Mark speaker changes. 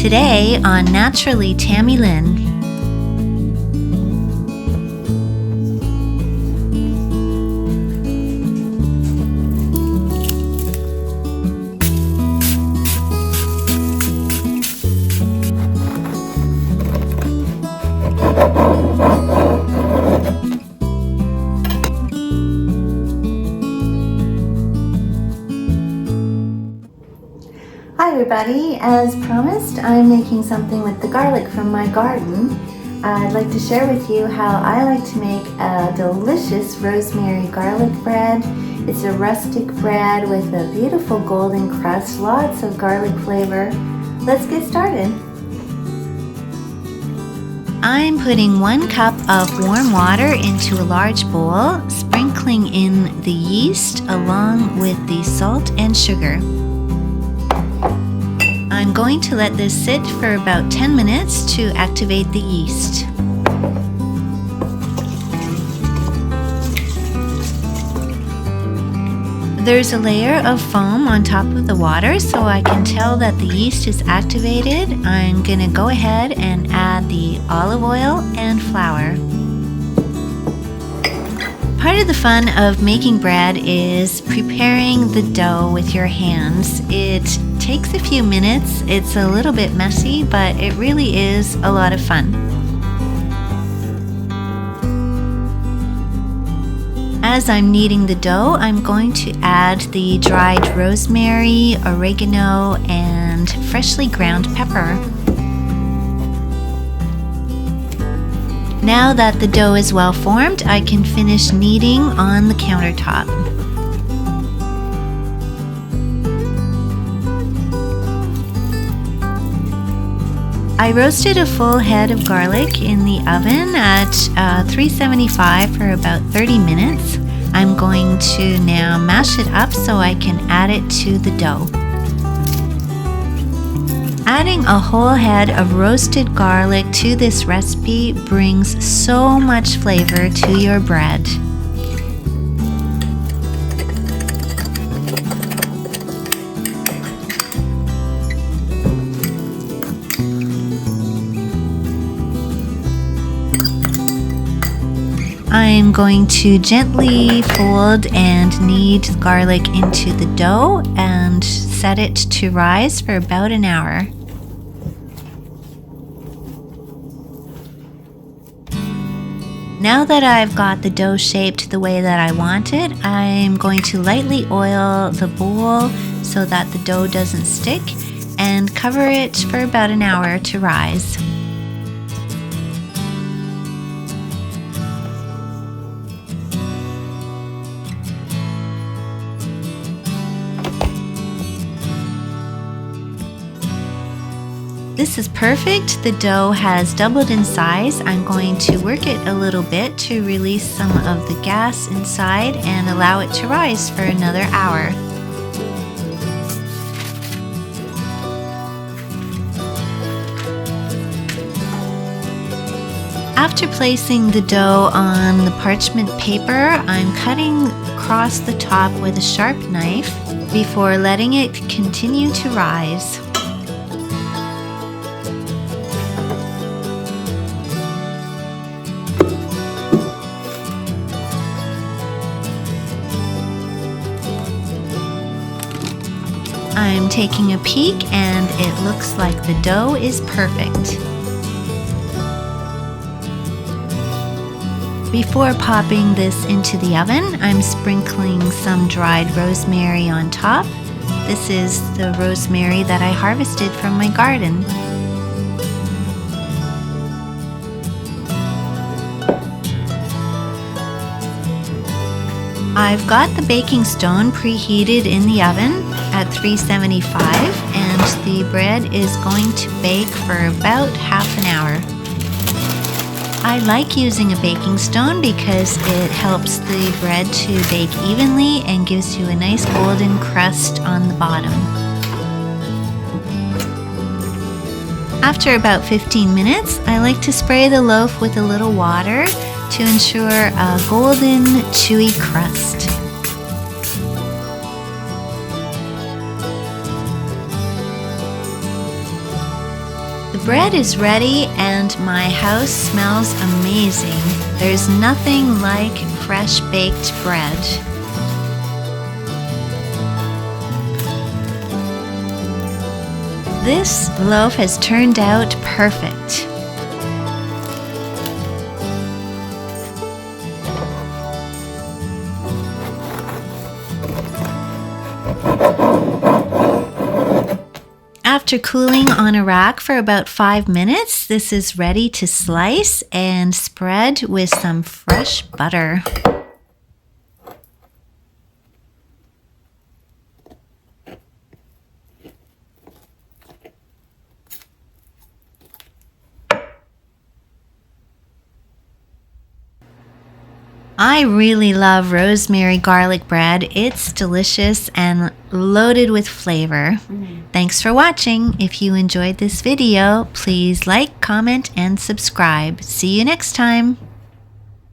Speaker 1: Today on Naturally Tammy Lynn. Hi everybody, as promised, I'm making something with the garlic from my garden. I'd like to share with you how I like to make a delicious rosemary garlic bread. It's a rustic bread with a beautiful golden crust, lots of garlic flavor. Let's get started. I'm putting 1 cup of warm water into a large bowl, sprinkling in the yeast along with the salt and sugar. I'm going to let this sit for about 10 minutes to activate the yeast. There's a layer of foam on top of the water, so I can tell that the yeast is activated. I'm going to go ahead and add the olive oil and flour. Part of the fun of making bread is preparing the dough with your hands. It takes a few minutes, it's a little bit messy, but it really is a lot of fun. As I'm kneading the dough, I'm going to add the dried rosemary, oregano, and freshly ground pepper. Now that the dough is well formed, I can finish kneading on the countertop. I roasted a full head of garlic in the oven at 375 for about 30 minutes. I'm going to now mash it up so I can add it to the dough. Adding a whole head of roasted garlic to this recipe brings so much flavor to your bread. I'm going to gently fold and knead the garlic into the dough and set it to rise for about an hour. Now that I've got the dough shaped the way that I want it, I'm going to lightly oil the bowl so that the dough doesn't stick and cover it for about an hour to rise. This is perfect. The dough has doubled in size. I'm going to work it a little bit to release some of the gas inside and allow it to rise for another hour. After placing the dough on the parchment paper, I'm cutting across the top with a sharp knife before letting it continue to rise. I'm taking a peek and it looks like the dough is perfect. Before popping this into the oven, I'm sprinkling some dried rosemary on top. This is the rosemary that I harvested from my garden. I've got the baking stone preheated in the oven at 375 and the bread is going to bake for about half an hour. I like using a baking stone because it helps the bread to bake evenly and gives you a nice golden crust on the bottom. After about 15 minutes, I like to spray the loaf with a little water to ensure a golden, chewy crust. The bread is ready and my house smells amazing. There's nothing like fresh baked bread. This loaf has turned out perfect. After cooling on a rack for about 5 minutes, this is ready to slice and spread with some fresh butter. I really love rosemary garlic bread. It's delicious and loaded with flavor. Thanks for watching. If you enjoyed this video, please like, comment, and subscribe. See you next time.